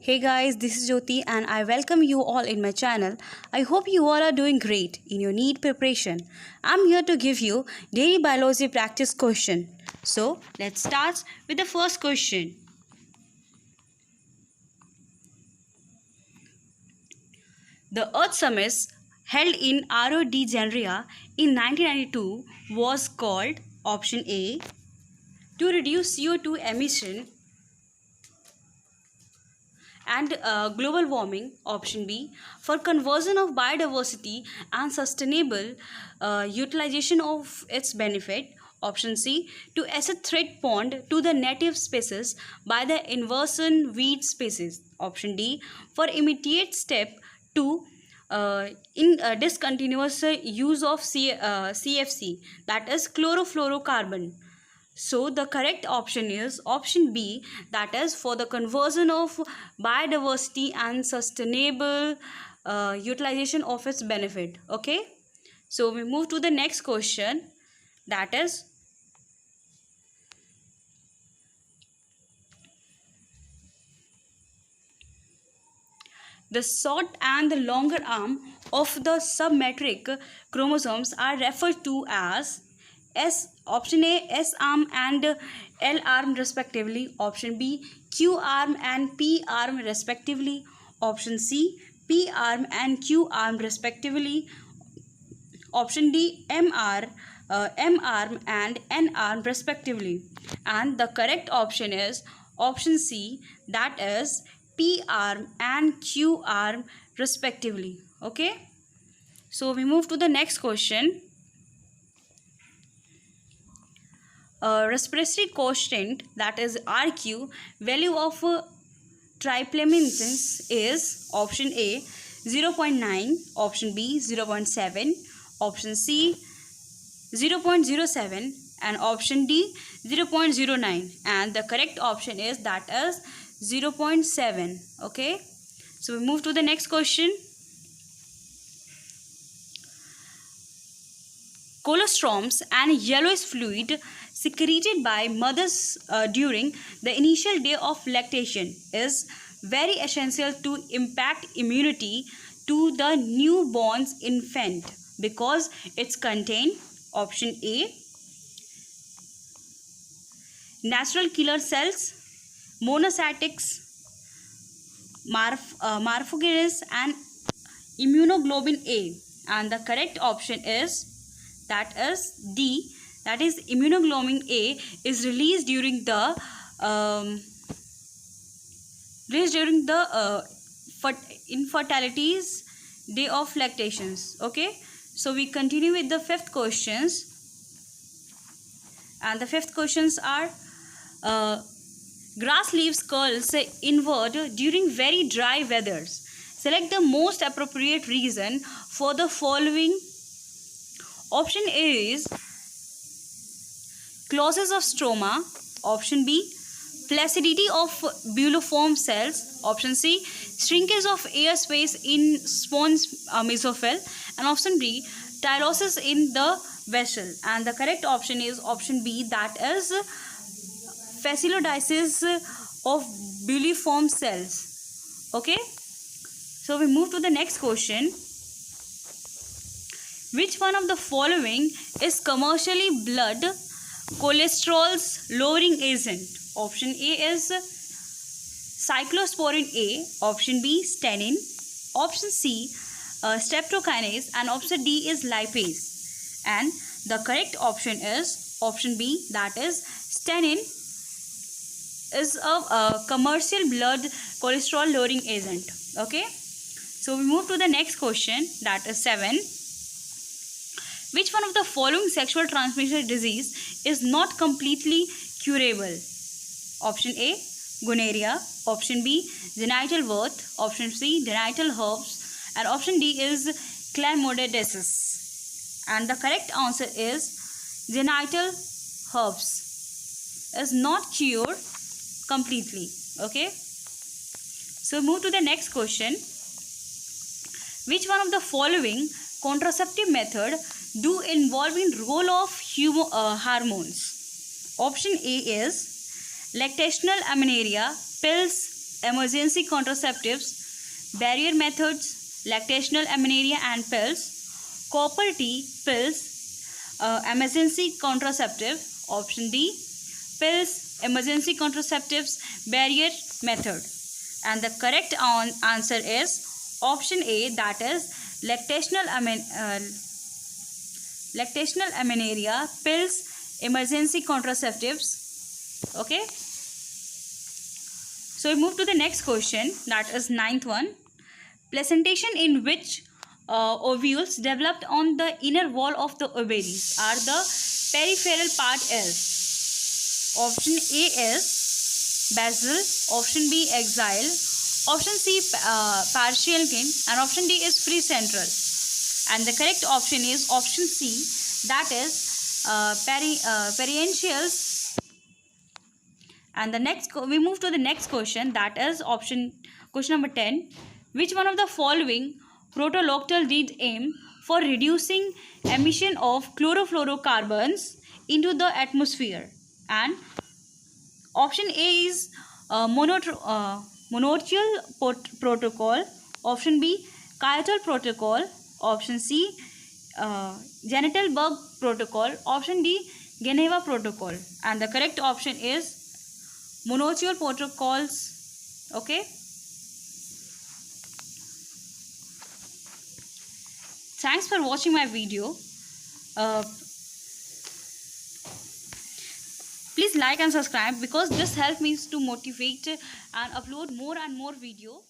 Hey guys, this is Jyoti and I welcome you all in my channel. I hope you all are doing great in your NEET preparation. I'm here to give you daily biology practice question. So, let's start with the first question. The Earth Summit held in Rio de Janeiro in 1992 was called option A to reduce CO2 emission and global warming, option B, for conversion of biodiversity and sustainable utilization of its benefit, option C, to assess threat pond to the native species by the invasion weed species, option D, for immediate step to in discontinuous use of CFC, that is chlorofluorocarbon. So the correct option is option B, that is for the conversion of biodiversity and sustainable utilization of its benefit. Okay, so we move to the next question, that is the short and the longer arm of the submetric chromosomes are referred to as S, option A, S arm and L arm respectively, option B, Q arm and P arm respectively, option C, P arm and Q arm respectively, option D, M arm and N arm respectively, and the correct option is option C, that is P arm and Q arm respectively. Okay, so we move to the next question. Respiratory quotient, that is RQ, value of triplamines is option A 0.9, option B 0.7, option C 0.07, and option D 0.09, and the correct option is that is 0.7. Okay, so we move to the next question. Colostrums and yellowish fluid secreted by mothers during the initial day of lactation is very essential to impact immunity to the newborn infant because it's contain option A natural killer cells, monocytics, morphogenes and immunoglobulin A, and the correct option is that is D, that is immunoglobulin A is released during the infertility's day of lactations. Okay, so we continue with the fifth questions, and the fifth questions are grass leaves curls inward during very dry weathers. Select the most appropriate reason for the following. Option A is clauses of stroma, option B flaccidity of buliform cells, option C shrinkage of air space in sponge mesophyll, and option B tyrosis in the vessel, and the correct option is option B, that is facilodisis of buliform cells. Okay, so we move to the next question. Which one of the following is commercially blood cholesterol's lowering agent? Option A is cyclosporin A, option B stennin, option C streptokinase, and option D is lipase. And the correct option is option B, that is stennin is a commercial blood cholesterol lowering agent. Okay, so we move to the next question, that is 7. Which one of the following sexual transmitted disease is not completely curable? Option A gonorrhea, option B genital worth, option C genital herpes, and option D is chlamydosis, and the correct answer is genital herpes is not cured completely. Okay, so move to the next question. Which one of the following contraceptive method do involving role of hormones? Option A is lactational amenorrhea pills, emergency contraceptives, barrier methods, lactational amenorrhea and pills, copper T pills, emergency contraceptive. Option D, pills, emergency contraceptives, barrier method. And the correct answer is option A, that is lactational amenorrhea, pills, emergency contraceptives. Okay. So we move to the next question, that is ninth one. Placentation in which ovules developed on the inner wall of the ovaries are the peripheral part is. Option A is basal, option B axial, option C partial kin, and option D is free central. And the correct option is option C, that is periangials. And the next we move to the next question, that is question number 10. Which one of the following protolactal did aim for reducing emission of chlorofluorocarbons into the atmosphere? And option A is monotonial protocol, option B Kyoto protocol, option C genital bug protocol, option D Geneva protocol. And the correct option is monotonial protocols. Okay. Thanks for watching my video. Please like and subscribe because this helps me to motivate and upload more and more video.